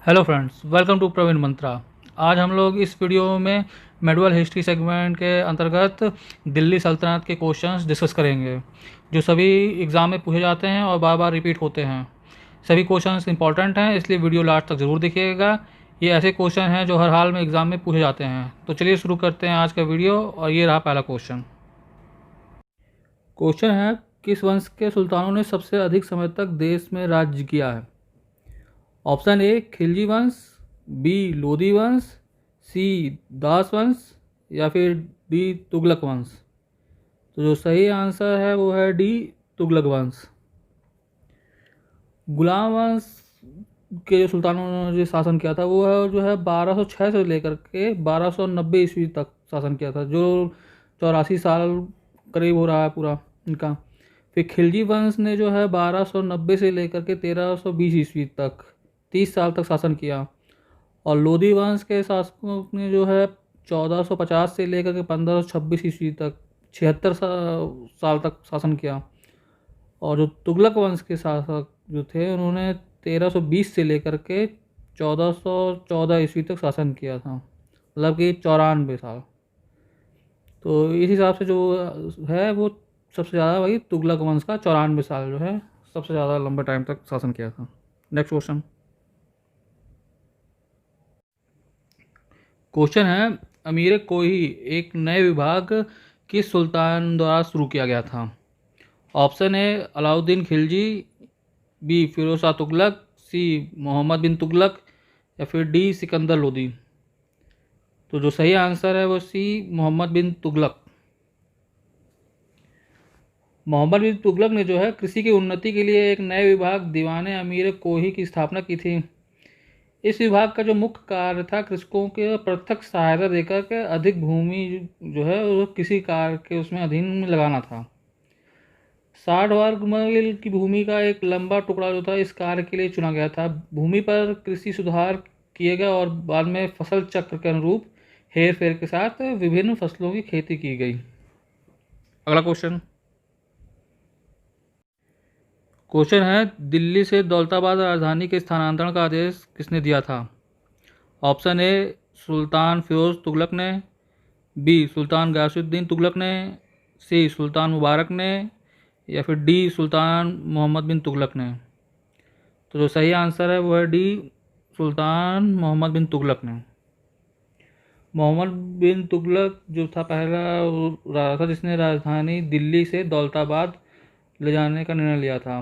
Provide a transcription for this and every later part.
Hello friends, welcome to Praveen Mantra. आज हम लोग इस वीडियो में मेडुअल हिस्ट्री सेगमेंट के अंतर्गत दिल्ली सल्तनत के क्वेश्चंस डिस्कस करेंगे जो सभी एग्ज़ाम में पूछे जाते हैं और बार बार रिपीट होते हैं। सभी क्वेश्चंस इंपॉर्टेंट हैं, इसलिए वीडियो लास्ट तक ज़रूर देखिएगा। ये ऐसे क्वेश्चन हैं जो हर हाल में एग्ज़ाम में पूछे जाते हैं। तो चलिए शुरू करते हैं आज का वीडियो। और ये रहा पहला क्वेश्चन। क्वेश्चन है, किस वंश के सुल्तानों ने सबसे अधिक समय तक देश में राज्य किया है? ऑप्शन ए खिलजी वंश, बी लोधी वंश, सी दास वंश या फिर डी तुगलक वंश। तो जो सही आंसर है वो है डी तुगलक वंश। गुलाम वंश के जो सुल्तानों ने जो शासन किया था वो है जो है 1206 से लेकर के 1290 ईस्वी तक शासन किया था, जो 84 साल करीब हो रहा है पूरा इनका। फिर खिलजी वंश ने जो है 1290 से लेकर के 1320 ईस्वी तक 30 साल तक शासन किया। और लोधी वंश के शासकों ने जो है 1450 से लेकर के 1526 ईस्वी तक 76 साल तक शासन किया। और जो तुगलक वंश के शासक जो थे उन्होंने 1320 से लेकर के 1414 ईस्वी तक शासन किया था, मतलब कि 94 साल। तो इस हिसाब से जो है वो सबसे ज़्यादा वही तुगलक वंश का 94 साल जो है सबसे ज़्यादा लंबे टाइम तक शासन किया था। Next question. क्वेश्चन है, अमीर कोही एक नए विभाग किस सुल्तान द्वारा शुरू किया गया था? Option A Alauddin Khilji, B Firoz Shah Tughlaq, C Mohammad bin Tughlaq या फिर डी सिकंदर लोदी। तो जो सही आंसर है वो सी मोहम्मद बिन तुगलक। मोहम्मद बिन तुगलक ने जो है कृषि की उन्नति के लिए एक नए विभाग दीवाने अमीर कोही की स्थापना की थी। इस विभाग का जो मुख्य कार्य था कृषकों के प्रत्यक्ष सहायता देकर के अधिक भूमि जो है वो किसी कार्य के उसमें अधीन में लगाना था। 60 वर्ग मील की भूमि का एक लंबा टुकड़ा जो था इस कार्य के लिए चुना गया था। भूमि पर कृषि सुधार किए गए और बाद में फसल चक्र के अनुरूप हेर फेर के साथ विभिन्न फसलों की खेती की गई। अगला क्वेश्चन। क्वेश्चन है, दिल्ली से दौलताबाद राजधानी के स्थानांतरण का आदेश किसने दिया था? ऑप्शन ए सुल्तान फिरोज तुगलक ने, बी सुल्तान गयासुद्दीन तुगलक ने, सी सुल्तान मुबारक ने या फिर डी सुल्तान मोहम्मद बिन तुगलक ने। तो जो सही आंसर है वो है डी सुल्तान मोहम्मद बिन तुगलक ने। मोहम्मद बिन तुगलक जो था पहला राजा था जिसने राजधानी दिल्ली से दौलताबाद ले जाने का निर्णय लिया था।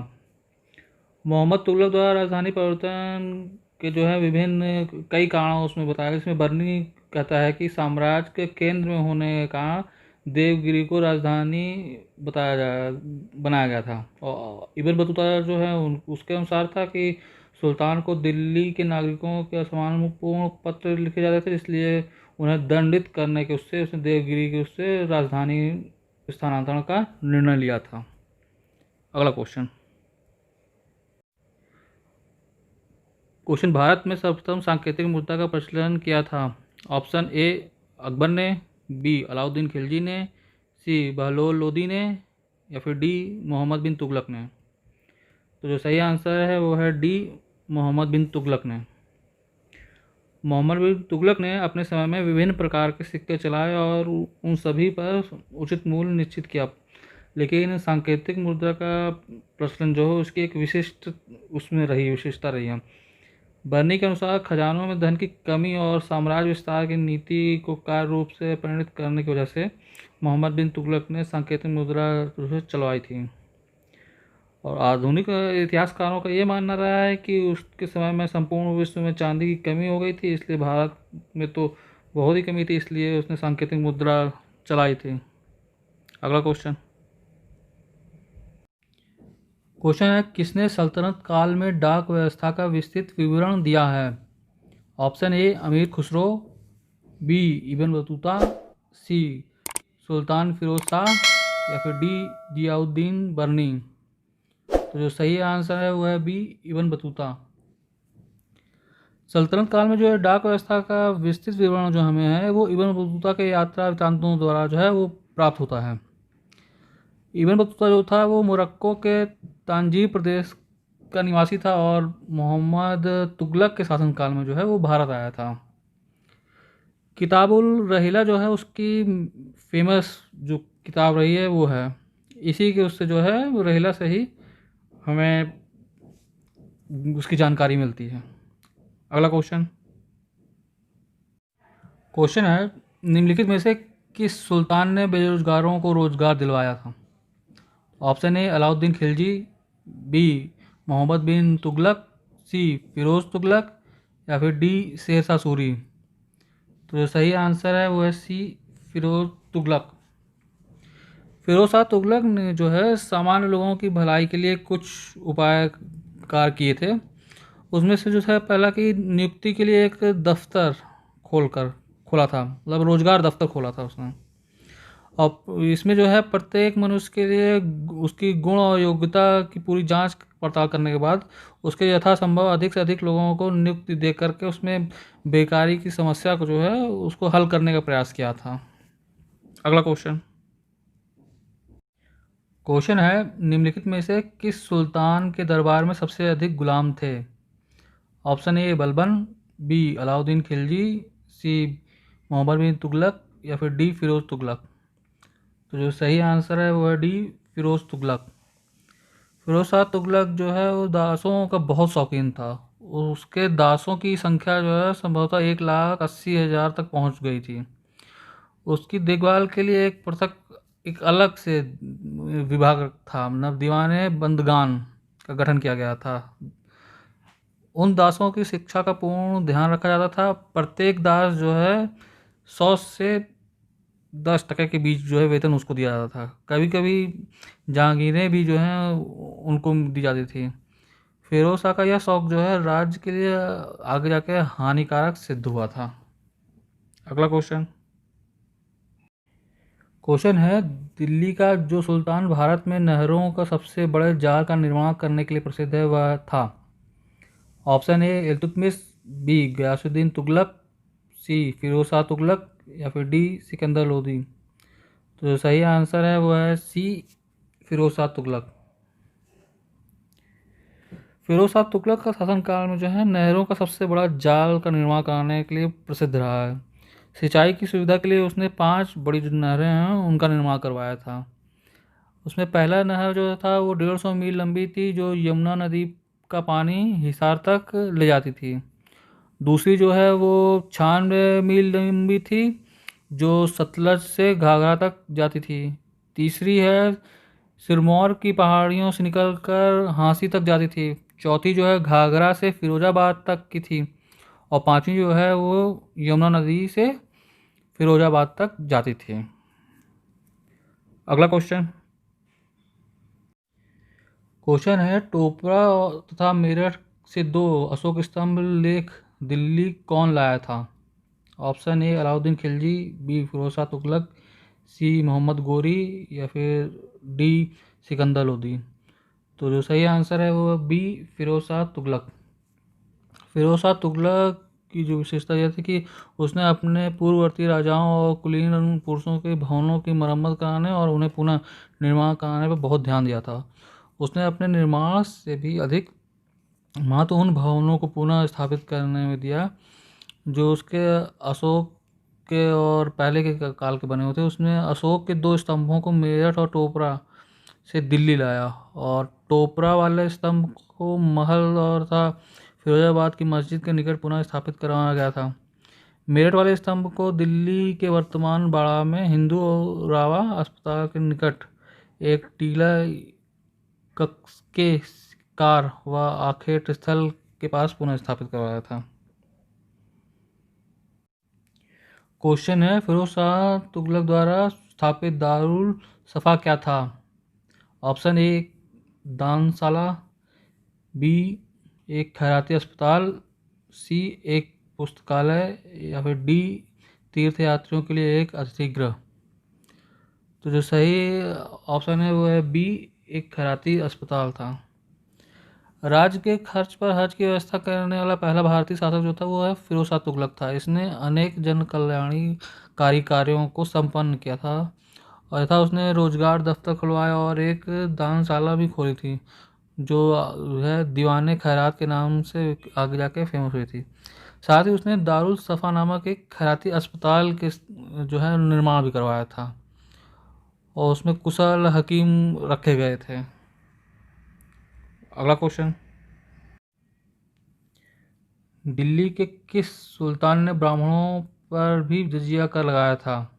मोहम्मद तुगलक द्वारा राजधानी परिवर्तन के जो है विभिन्न कई कारणों उसमें बताया। इसमें बर्नी कहता है कि साम्राज्य के केंद्र में होने के कारण देवगिरी को राजधानी बनाया गया था। और इब्न बतूता जो है उसके अनुसार था कि सुल्तान को दिल्ली के नागरिकों के असमानपूर्ण पत्र लिखे जाते थे, इसलिए उन्हें दंडित करने के उससे उसने देवगिरी के उससे राजधानी स्थानांतरण का निर्णय लिया था। अगला क्वेश्चन। क्वेश्चन, भारत में सर्वप्रथम सांकेतिक मुद्रा का प्रचलन किया था? ऑप्शन ए अकबर ने, बी अलाउद्दीन खिलजी ने, सी बहलोल लोदी ने या फिर डी मोहम्मद बिन तुगलक ने। तो जो सही आंसर है वो है डी मोहम्मद बिन तुगलक ने। मोहम्मद बिन तुगलक ने अपने समय में विभिन्न प्रकार के सिक्के चलाए और उन सभी पर उचित मूल्य निश्चित किया, लेकिन सांकेतिक मुद्रा का प्रचलन जो है उसकी एक विशिष्ट उसमें रही विशेषता रही है। बर्नी के अनुसार खजानों में धन की कमी और साम्राज्य विस्तार की नीति को कार्य रूप से परिणत करने की वजह से मोहम्मद बिन तुगलक ने सांकेतिक मुद्रा चलवाई थी। और आधुनिक इतिहासकारों का ये मानना रहा है कि उसके समय में संपूर्ण विश्व में चांदी की कमी हो गई थी, इसलिए भारत में तो बहुत ही कमी थी, इसलिए उसने सांकेतिक मुद्रा चलाई थी। अगला क्वेश्चन। क्वेश्चन है, किसने सल्तनत काल में डाक व्यवस्था का विस्तृत विवरण दिया है? ऑप्शन ए अमीर खुसरो, बी इब्न बतूता, सी सुल्तान फिरोज शाह या फिर डी जियाउद्दीन बर्नी। तो जो सही आंसर है वो है बी इब्न बतूता। सल्तनत काल में जो है डाक व्यवस्था का विस्तृत विवरण जो हमें है वो इब्न बतूता के यात्रा वृत्तांतों द्वारा जो है वो प्राप्त होता है। इब्न बतूता जो था वो मोरक्को के तांजीर प्रदेश का निवासी था और मोहम्मद तुगलक के शासनकाल में जो है वो भारत आया था। किताबुल रहीला जो है उसकी फेमस जो किताब रही है वो है, इसी के उससे जो है वो रहीला से ही हमें उसकी जानकारी मिलती है। अगला क्वेश्चन। क्वेश्चन है, निम्नलिखित में से किस सुल्तान ने बेरोजगारों को रोजगार दिलवाया था? Option A Alauddin Khilji, B Mohammad bin Tughlaq, C Firoz Tughlaq, या फिर डी शेरशाह सूरी। तो जो सही आंसर है वो है सी फिरोज तुगलक। फिरोज शाह तुगलक ने जो है सामान्य लोगों की भलाई के लिए कुछ उपाय कार किए थे। उसमें से जो है पहला की नियुक्ति के लिए एक दफ्तर खोला था, मतलब रोजगार दफ्तर खोला था उसने। और इसमें जो है प्रत्येक मनुष्य के लिए उसकी गुण और योग्यता की पूरी जांच पड़ताल करने के बाद उसके यथासंभव अधिक से अधिक लोगों को नियुक्ति दे करके उसमें बेकारी की समस्या को जो है उसको हल करने का प्रयास किया था। अगला क्वेश्चन। क्वेश्चन है, निम्नलिखित में से किस सुल्तान के दरबार में सबसे अधिक गुलाम थे? Option A Balban, B Alauddin Khilji, C Mohammad bin Tughlaq, या फिर डी फिरोज तुगलक। तो जो सही आंसर है वो है डी फिरोज तुगलक। फिरोज शाह तुगलक जो है वो दासों का बहुत शौकीन था। उसके दासों की संख्या जो है संभवतः 1,80,000 तक पहुंच गई थी। उसकी देखभाल के लिए एक पृथक एक अलग से विभाग था, मतलब दीवाने बंदगान का गठन किया गया था। उन दासों की शिक्षा का पूर्ण ध्यान रखा जाता था। प्रत्येक दास जो है 100 से 10% के बीच जो है वेतन उसको दिया जाता था। कभी कभी जहांगीरें भी जो हैं उनको दी जाती थी। फिरोज शाह का यह शौक जो है राज्य के लिए आगे जाके हानिकारक सिद्ध हुआ था। अगला क्वेश्चन। क्वेश्चन है, दिल्ली का जो सुल्तान भारत में नहरों का सबसे बड़े जाल का निर्माण करने के लिए प्रसिद्ध है वह था? Option A Iltutmish, B Ghiyasuddin Tughlaq, C Firoz Shah Tughlaq, या फिर डी सिकंदर लोदी। तो जो सही आंसर है वो है सी फिरोज शाह तुगलक। फिरोज शाह तुगलक का शासनकाल में जो है नहरों का सबसे बड़ा जाल का निर्माण कराने के लिए प्रसिद्ध रहा है। सिंचाई की सुविधा के लिए उसने 5 बड़ी जो नहरें हैं उनका निर्माण करवाया था। उसमें पहला नहर जो था वो 150 मील लंबी थी, जो यमुना नदी का पानी हिसार तक ले जाती थी। दूसरी जो है वो 96 मील लंबी थी, जो सतलज से घाघरा तक जाती थी। तीसरी है सिरमौर की पहाड़ियों से निकलकर हांसी तक जाती थी। चौथी जो है घाघरा से फिरोजाबाद तक की थी। और पांचवी जो है वो यमुना नदी से फिरोजाबाद तक जाती थी। अगला क्वेश्चन। क्वेश्चन है, टोपरा तथा मेरठ से 2 अशोक स्तंभ लेख दिल्ली कौन लाया था? Option A Alauddin Khilji, B Firoz Shah Tughlaq, C Mohammad Ghori, या फिर डी सिकंदर लोदी। तो जो सही आंसर है वो बी फिरोज शाह तुगलक। फिरोज शाह तुगलक की जो विशेषता यह थी कि उसने अपने पूर्ववर्ती राजाओं और कुलीन पुरुषों के भवनों की मरम्मत कराने और उन्हें पुनः निर्माण कराने पर बहुत ध्यान दिया था। उसने अपने निर्माण से भी अधिक महत्व उन भवनों को पुनः स्थापित करने में दिया जो उसके अशोक के और पहले के काल के बने होते। उसने अशोक के 2 स्तंभों को मेरठ और टोपरा से दिल्ली लाया, और टोपरा वाले स्तंभ को महल और था फिरोजाबाद की मस्जिद के निकट पुनः स्थापित करवाया गया था। मेरठ वाले स्तंभ को दिल्ली के वर्तमान बाड़ा में हिंदू रावा अस्पताल के निकट एक टीला के कार व आखेट स्थल के पास पुनः स्थापित करवाया था। क्वेश्चन है, फिरोज शाह तुगलक द्वारा स्थापित दारुल सफा क्या था? ऑप्शन ए दानशाला, बी एक खैराती अस्पताल, सी एक पुस्तकालय, या फिर डी तीर्थ यात्रियों के लिए एक अतिथि गृह। तो जो सही ऑप्शन है वो है बी एक खैराती अस्पताल था। राज्य के खर्च पर हज की व्यवस्था करने वाला पहला भारतीय शासक जो था वो है फिरोज शाह तुगलक था। इसने अनेक जन कल्याणकारी कार्यों को संपन्न किया था, और तथा उसने रोजगार दफ्तर खुलवाया और एक दानशाला भी खोली थी, जो है दीवाने खैरात के नाम से आगे जाके फेमस हुई थी। साथ ही उसने दारुल सफ़ा नामक एक खैराती अस्पताल के जो है निर्माण भी करवाया था और उसमें कुशल हकीम रखे गए थे। अगला क्वेश्चन, दिल्ली के किस सुल्तान ने ब्राह्मणों पर भी जजिया कर लगाया था?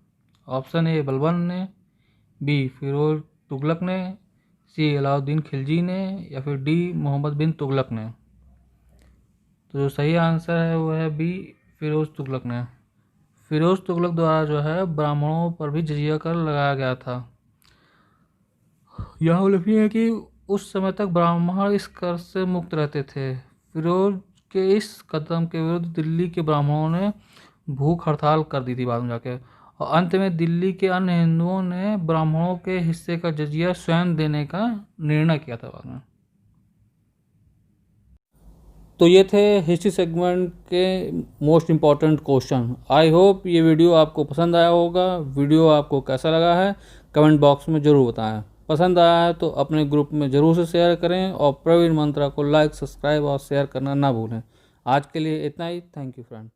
ऑप्शन ए बलबन ने, बी फिरोज तुगलक ने, सी अलाउद्दीन खिलजी ने, या फिर डी मोहम्मद बिन तुगलक ने। तो जो सही आंसर है वो है बी फिरोज तुगलक ने। फिरोज तुगलक द्वारा जो है ब्राह्मणों पर भी जजिया कर लगाया गया था। यहाँ उल्लेखनीय है कि उस समय तक ब्राह्मण इस कर से मुक्त रहते थे। फिरोज के इस कदम के विरुद्ध दिल्ली के ब्राह्मणों ने भूख हड़ताल कर दी थी बाद में जाके, और अंत में दिल्ली के अन्य हिंदुओं ने ब्राह्मणों के हिस्से का जजिया स्वयं देने का निर्णय किया था बाद में। तो ये थे हिस्ट्री सेगमेंट के most important question. I hope ये वीडियो आपको पसंद आया होगा। वीडियो आपको कैसा लगा है कमेंट बॉक्स में ज़रूर बताएं। पसंद आया है तो अपने ग्रुप में ज़रूर से शेयर करें और प्रवीण मंत्रा को लाइक, सब्सक्राइब और शेयर करना ना भूलें। आज के लिए इतना ही। Thank you friend.